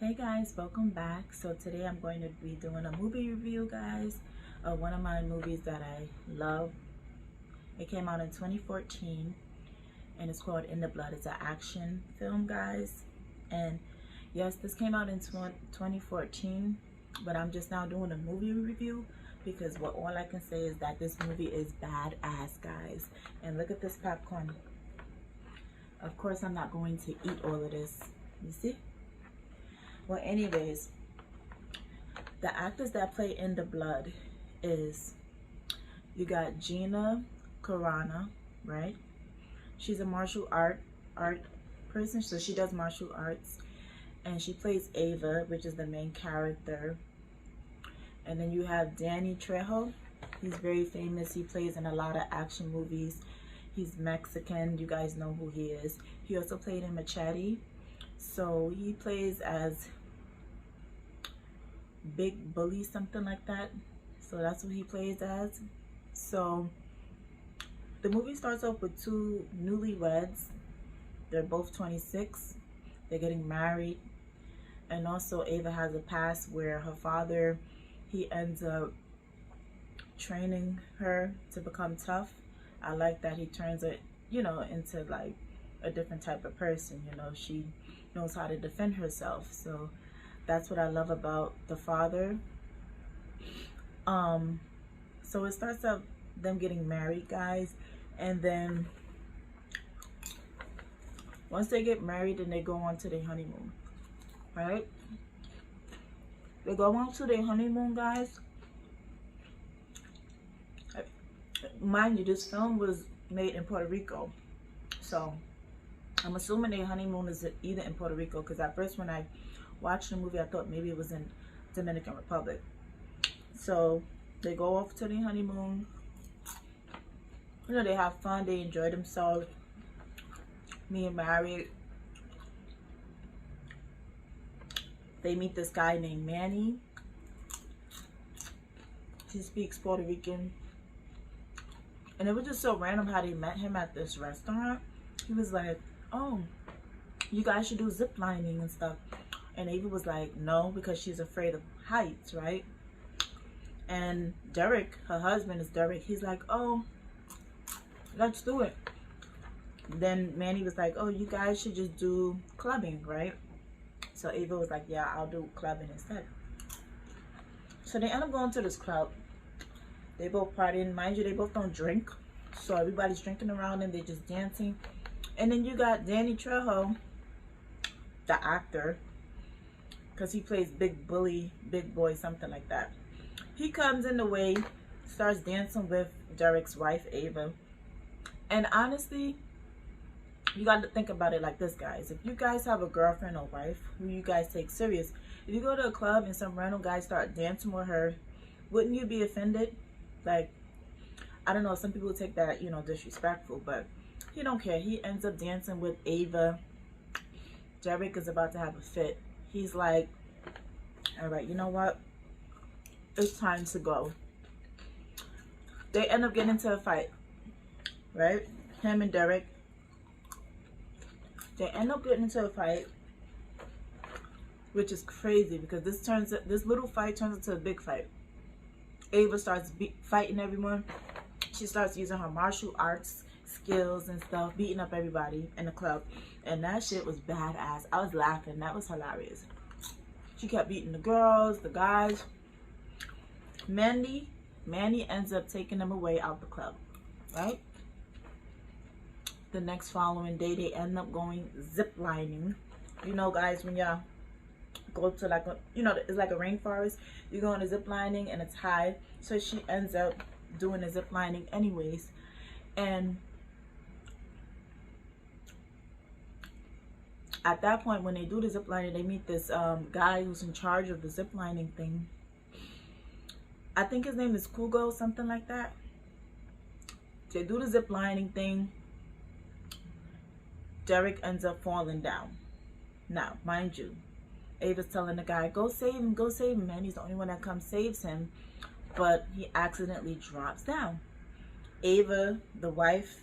Hey guys, welcome back. So today I'm going to be doing a movie review, guys, of one of my movies that I love. It came out in 2014 and it's called In the Blood. It's an action film, guys. And yes, this came out in 2014, but I'm just now doing a movie review because all I can say is that this movie is badass, guys. And look at this popcorn. Of course, I'm not going to eat all of this. You see? Well, anyways, the actors that play In the Blood is, you got Gina Carano, right? She's a martial art person, so she does martial arts, and she plays Ava, which is the main character. And then you have Danny Trejo. He's very famous. He plays in a lot of action movies. He's Mexican. You guys know who he is. He also played in Machete. So he plays as Big Bully, something like that. So that's what he plays as. So the movie starts off with two newlyweds. They're both 26. They're getting married. And also Ava has a past where her father, he ends up training her to become tough. I like that he turns it, into like a different type of person. She knows how to defend herself. So that's what I love about the father. So it starts up them getting married, guys, and then once they get married, then they go on to their honeymoon, right? They go on to their honeymoon, guys. Mind you, this film was made in Puerto Rico, so I'm assuming their honeymoon is either in Puerto Rico, because at first when I watched the movie I thought maybe it was in Dominican Republic. So they go off to their honeymoon. They have fun, they enjoy themselves, being married. They meet this guy named Manny. He speaks Puerto Rican. And it was just so random how they met him at this restaurant. He was like, oh, you guys should do zip lining and stuff. And Ava was like, no, because she's afraid of heights, right? And Derek, her husband is Derek, he's like, oh, let's do it. Then Manny was like, oh, you guys should just do clubbing, right? So Ava was like, yeah, I'll do clubbing instead. So they end up going to this club. They both partying. Mind you, they both don't drink. So everybody's drinking around and they're just dancing. And then you got Danny Trejo, the actor, because he plays Big Bully, Big Boy, something like that. He comes in the way, starts dancing with Derek's wife, Ava. And honestly, you got to think about it like this, guys. If you guys have a girlfriend or wife who you guys take serious, if you go to a club and some random guy start dancing with her, wouldn't you be offended? Like, I don't know, some people take that, disrespectful, but he don't care. He ends up dancing with Ava. Derek is about to have a fit. He's like, all right, you know what? It's time to go. They end up getting into a fight, right? Him and Derek. They end up getting into a fight, which is crazy because this little fight turns into a big fight. Ava starts fighting everyone. She starts using her martial arts skills and stuff, beating up everybody in the club. And that shit was badass. I was laughing. That was hilarious. She kept beating the girls, the guys. Manny ends up taking them away out the club, right? The next following day, they end up going zip lining. Guys, when y'all go to like a, it's like a rainforest, you go on a zip lining and it's high. So she ends up doing the zip lining anyways. And at that point, when they do the zip lining, they meet this guy who's in charge of the zip lining thing. I think his name is Kugo, something like that. They do the zip lining thing. Derek ends up falling down. Now, mind you, Ava's telling the guy, go save him, man. He's the only one that comes saves him. But he accidentally drops down. Ava, the wife,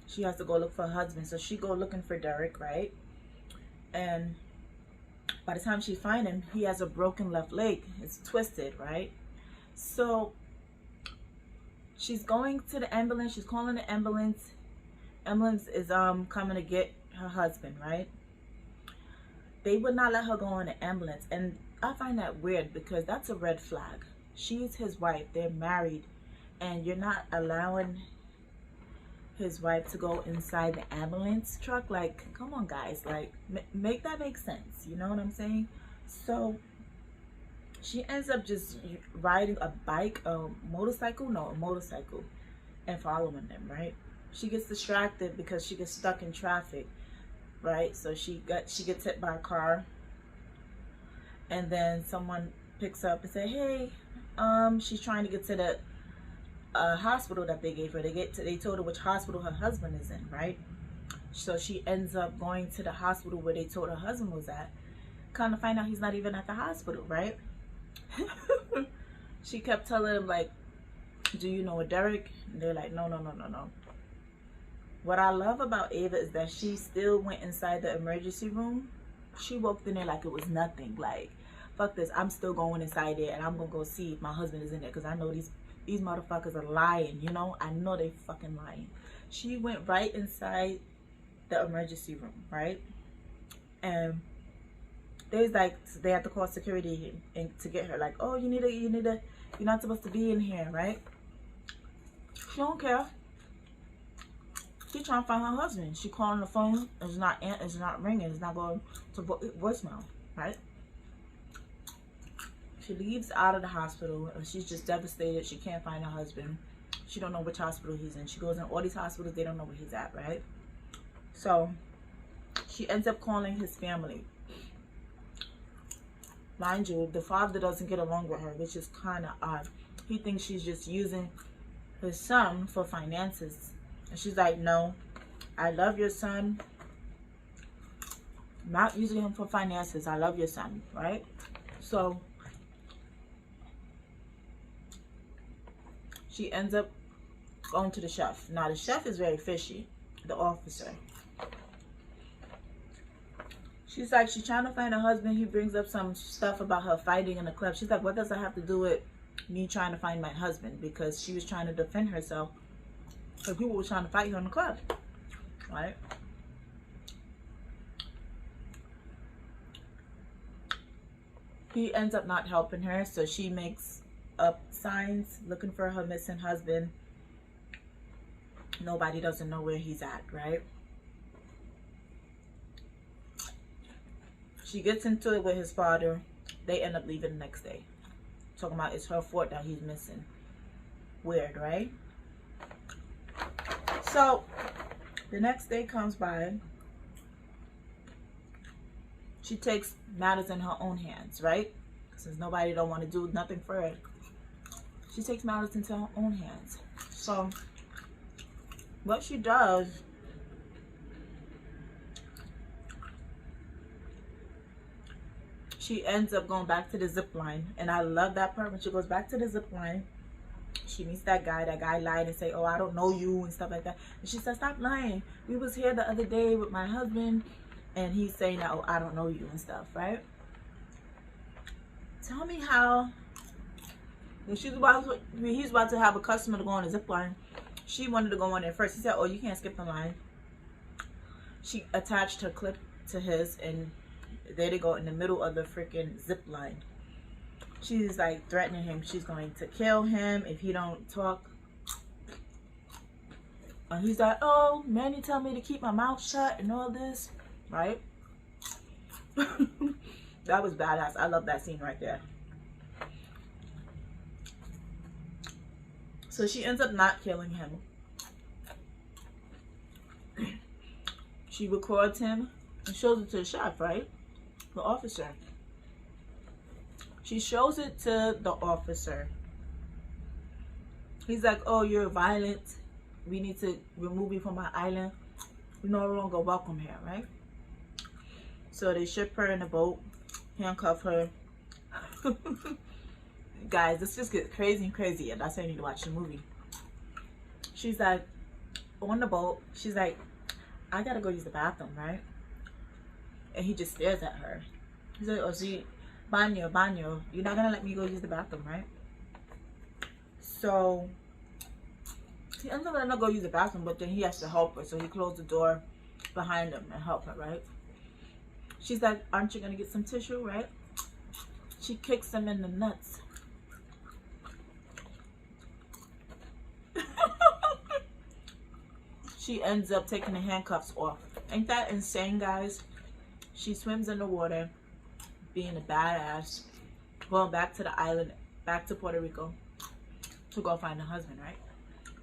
she has to go look for her husband. So she go looking for Derek, right? And By the time she find him, he has a broken left leg. It's twisted, right? So she's going to the ambulance. She's calling the ambulance. Ambulance is coming to get her husband, right? They would not let her go on the ambulance, and I find that weird because that's a red flag. She's his wife. They're married, and you're not allowing his wife to go inside the ambulance truck. Like, come on, guys. Like, make that make sense. You know what I'm saying? So she ends up just riding a bike, a motorcycle, and following them, right? She gets distracted because she gets stuck in traffic, right? So she gets hit by a car, and then someone picks up and say, hey, she's trying to get to the hospital that they gave her. They told her which hospital her husband is in, right? So she ends up going to the hospital where they told her husband was at. Kind of find out he's not even at the hospital, right? She kept telling him, like, do you know a Derek? And they're like, no. What I love about Ava is that she still went inside the emergency room. She walked in there like it was nothing. Like, fuck this, I'm still going inside there, and I'm gonna go see if my husband is in there, because I know these motherfuckers are lying, you know? I know they fucking lying. She went right inside the emergency room, right? And there's like, they have to call security and to get her, like, oh, you're not supposed to be in here, right? She don't care. She trying to find her husband. She calling the phone, it's not ringing, it's not going to voicemail, right? She leaves out of the hospital and she's just devastated. She can't find her husband. She don't know which hospital he's in. She goes in all these hospitals, they don't know where he's at, right? So she ends up calling his family. Mind you, the father doesn't get along with her, which is kind of odd. He thinks she's just using his son for finances. And she's like, no, I love your son. I'm not using him for finances. I love your son, right? So she ends up going to the chef. Now, the chef is very fishy, the officer. She's like, she's trying to find her husband. He brings up some stuff about her fighting in the club. She's like, what does that have to do with me trying to find my husband? Because she was trying to defend herself, so people were trying to fight her in the club, right? He ends up not helping her, so she makes up signs looking for her missing husband. Nobody doesn't know where he's at, right? She gets into it with his father. They end up leaving the next day, talking about it's her fault that he's missing. Weird, right? So the next day comes by. She takes matters in her own hands, right? Since nobody don't want to do nothing for her, she takes matters into her own hands. So what she does, she ends up going back to the zip line. And I love that part when she goes back to the zip line. She meets that guy lied and say, oh, I don't know you and stuff like that. And she says, stop lying. We was here the other day with my husband, and he's saying that, oh, I don't know you and stuff, right? Tell me how, when he's about to have a customer to go on the zip line, she wanted to go on there first. He said, oh, you can't skip the line. She attached her clip to his, and there they go in the middle of the freaking zip line. She's like threatening him. She's going to kill him if he don't talk. And he's like, oh, Manny told me to keep my mouth shut and all this, right? That was badass. I love that scene right there. So she ends up not killing him. She records him and shows it to the chef, right? The officer. She shows it to the officer. He's like, oh, you're violent. We need to remove you from our island. We're no longer welcome here, right? So they ship her in a boat, handcuff her. Guys, this just gets crazy and crazy, and that's why you need to watch the movie. She's like, on the boat, she's like, I gotta go use the bathroom, right? And he just stares at her. He's like, oh, see, baño. You're not gonna let me go use the bathroom, right? So he ends up letting her go use the bathroom, but then he has to help her. So he closed the door behind him and help her, right? She's like, aren't you gonna get some tissue, right? She kicks him in the nuts. She ends up taking the handcuffs off. Ain't that insane, guys? She swims in the water, being a badass, going back to the island, back to Puerto Rico to go find her husband, right?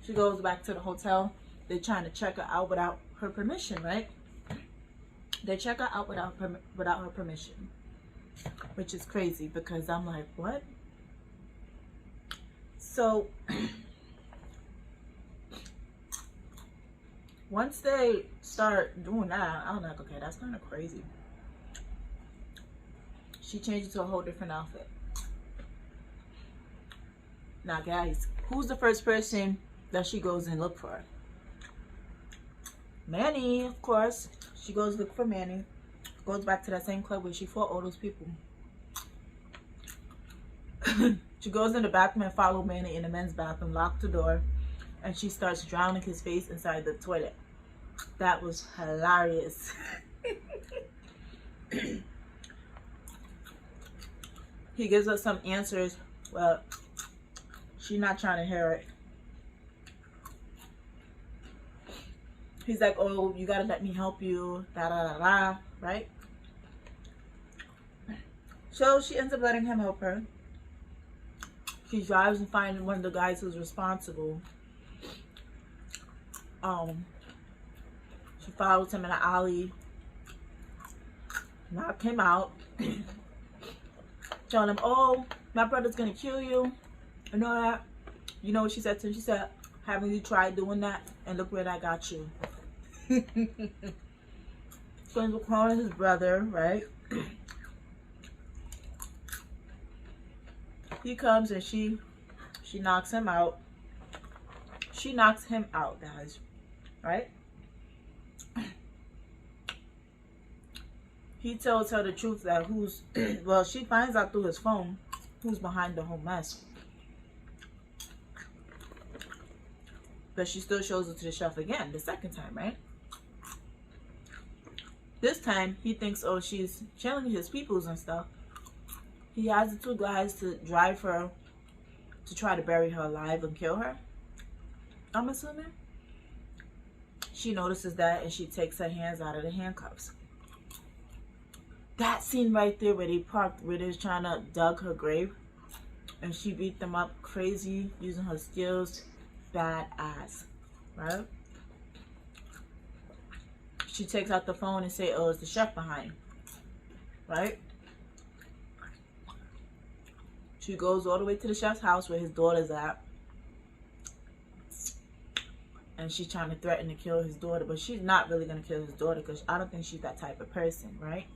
She goes back to the hotel. They're trying to check her out without her permission, right? They check her out without her permission, which is crazy because I'm like, what? So once they start doing that, I'm like, okay, that's kind of crazy. She changed to a whole different outfit. Now, guys, who's the first person that she goes and look for? Manny, of course. She goes look for Manny. Goes back to that same club where she fought all those people. She goes in the bathroom and follows Manny in the men's bathroom, locked the door, and she starts drowning his face inside the toilet. That was hilarious. He gives us some answers, but she's not trying to hear it. He's like, oh, you gotta let me help you, da da da da, right? So she ends up letting him help her. She drives and finds one of the guys who's responsible. She follows him in an alley, knock him out, telling him, oh, my brother's gonna kill you, and all that. You know what she said to him? She said, haven't you tried doing that? And look where I got you. So he's calling his brother, right? He comes and she knocks him out. She knocks him out, guys, right? He tells her the truth that well, she finds out through his phone who's behind the whole mess. But she still shows it to the chef again, the second time, right? This time, he thinks, oh, she's chilling his peoples and stuff. He has the two guys to drive her to try to bury her alive and kill her, I'm assuming. She notices that and she takes her hands out of the handcuffs. That scene right there where they parked, where they're trying to dug her grave, and she beat them up crazy using her skills. Badass, right? She takes out the phone and say, oh, it's the chef behind, right? She goes all the way to the chef's house where his daughter's at, and she's trying to threaten to kill his daughter, but she's not really going to kill his daughter because I don't think she's that type of person, right?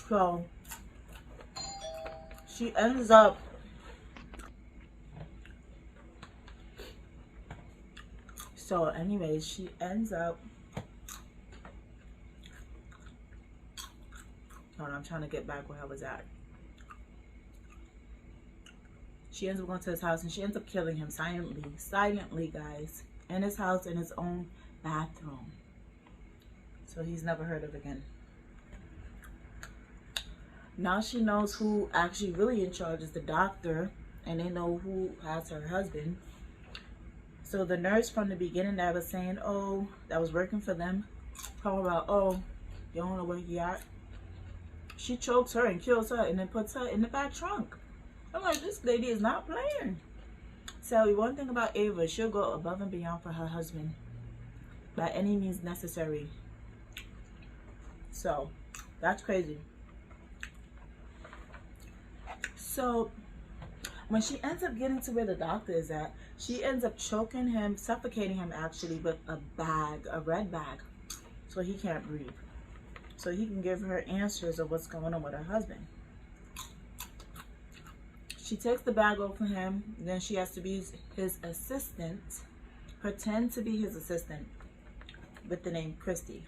So she ends up she ends up, hold on, I'm trying to get back where I was at. She ends up going to his house and she ends up killing him silently, guys, in his house, in his own bathroom. So he's never heard of again. Now she knows who actually really in charge is the doctor, and they know who has her husband. So the nurse from the beginning that was saying, oh, that was working for them, talking about, oh, you don't know where he at. She chokes her and kills her and then puts her in the back trunk. I'm like, this lady is not playing. So one thing about Ava, she'll go above and beyond for her husband by any means necessary. So that's crazy. So when she ends up getting to where the doctor is at, she ends up choking him, suffocating him actually with a bag, a red bag, so he can't breathe. So he can give her answers of what's going on with her husband. She takes the bag off of him, then she has to be his assistant, pretend to be his assistant with the name Christy.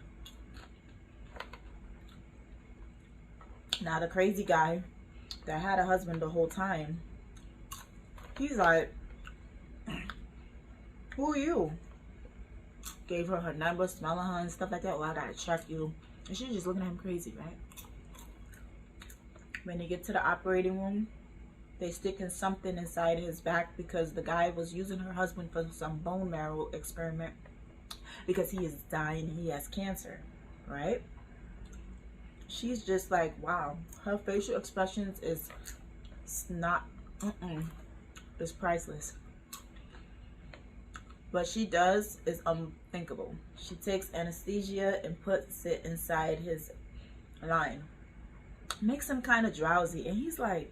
Now the crazy guy that had a husband the whole time, he's like, who are you? Gave her her number, smelling her and stuff like that. Well, I gotta check you. And she's just looking at him crazy, right? When they get to the operating room, they sticking something inside his back because the guy was using her husband for some bone marrow experiment because he is dying. He has cancer, right? She's just like, wow. Her facial expressions is not, it's priceless. What she does is unthinkable. She takes anesthesia and puts it inside his line. Makes him kind of drowsy. And he's like,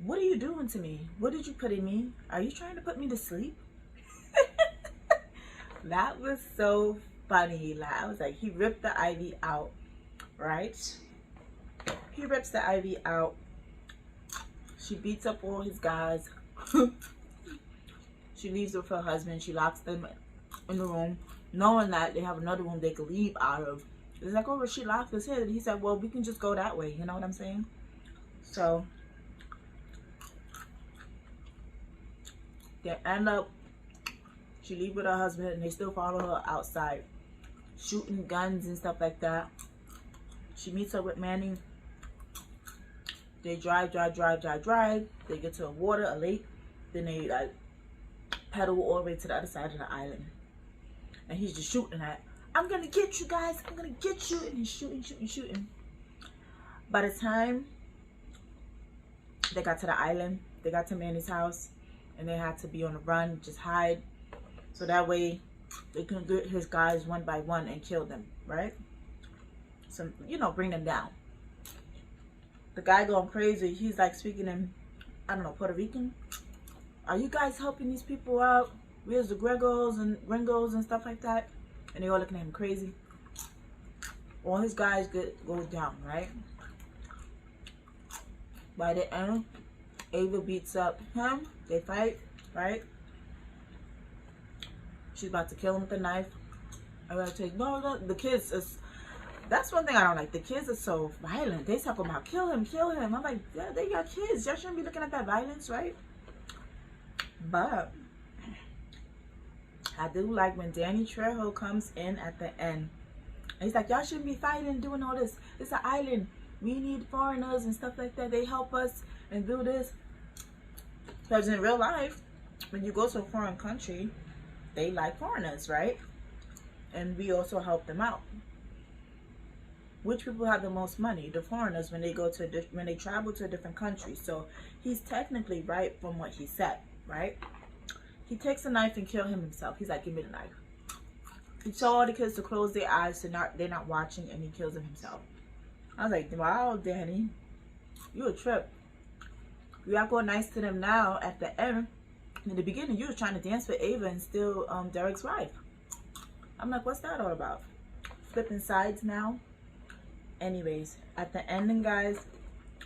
what are you doing to me? What did you put in me? Are you trying to put me to sleep? That was so funny. Like, I was like, he ripped the IV out, right? He rips the IV out. She beats up all his guys. She leaves with her husband. She locks them in the room, knowing that they have another room they could leave out of. It's like, oh, well, she locked us here. He said, well, we can just go that way. You know what I'm saying? So they end up, she leaves with her husband, and they still follow her outside, shooting guns and stuff like that. She meets up with Manny. They drive. They get to a water, a lake. Then they like pedal all the way to the other side of the island. And he's just shooting at, I'm gonna get you guys, I'm gonna get you. And he's shooting. By the time they got to the island, they got to Manny's house, and they had to be on the run, just hide. So that way they can get his guys one by one and kill them, right? So, you know, bring them down. The guy going crazy, he's like speaking in, I don't know, Puerto Rican. Are you guys helping these people out? Where's the gringos and stuff like that? And they all looking at him crazy. All his guys go down, right? By the end, Ava beats up him. They fight, right? She's about to kill him with a knife. I gotta take no. The kids is. That's one thing I don't like. The kids are so violent. They talk about kill him. I'm like, yeah, they got kids. Y'all shouldn't be looking at that violence, right? But I do like when Danny Trejo comes in at the end. And he's like, y'all shouldn't be fighting, doing all this. It's an island. We need foreigners and stuff like that. They help us and do this. Because in real life, when you go to a foreign country, they like foreigners, right? And we also help them out. Which people have the most money? The foreigners, when they go to when they travel to a different country. So he's technically right from what he said, right? He takes a knife and kills him himself. He's like, give me the knife. He told all the kids to close their eyes so they're not watching, and he kills him himself. I was like, wow, Danny, you a trip. You are going nice to them now at the end. In the beginning, you were trying to dance with Ava and steal Derek's wife. I'm like, what's that all about? Flipping sides now? Anyways, at the ending, guys,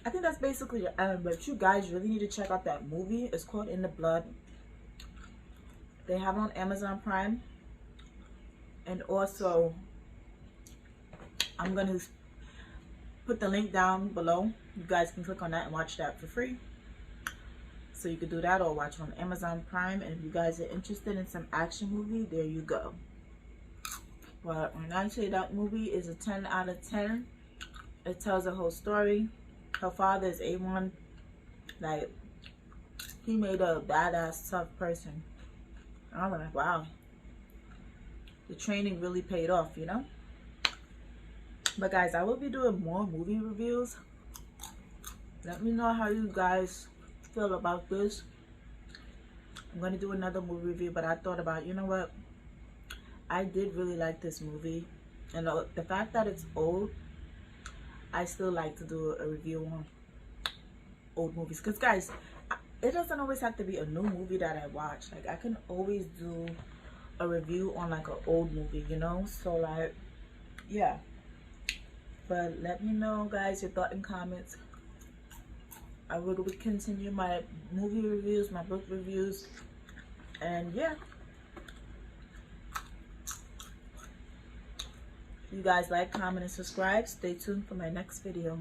I think that's basically the end. But you guys really need to check out that movie. It's called In the Blood. They have it on Amazon Prime. And also, I'm going to put the link down below. You guys can click on that and watch that for free. So you could do that or watch it on Amazon Prime. And if you guys are interested in some action movie, there you go. But when I say that movie is a 10 out of 10, it tells a whole story. Her father is A1. Like, he made a badass, tough person. And I'm like, wow. The training really paid off, you know? But guys, I will be doing more movie reviews. Let me know how you guys feel about this. I'm going to do another movie review, but I thought about, you know what? I did really like this movie. And the fact that it's old, I still like to do a review on old movies. Because, guys, it doesn't always have to be a new movie that I watch. Like, I can always do a review on, like, an old movie, you know? So, like, yeah. But let me know, guys, your thoughts and comments. I will continue my movie reviews, my book reviews. And, yeah. You guys like, comment, and subscribe. Stay tuned for my next video.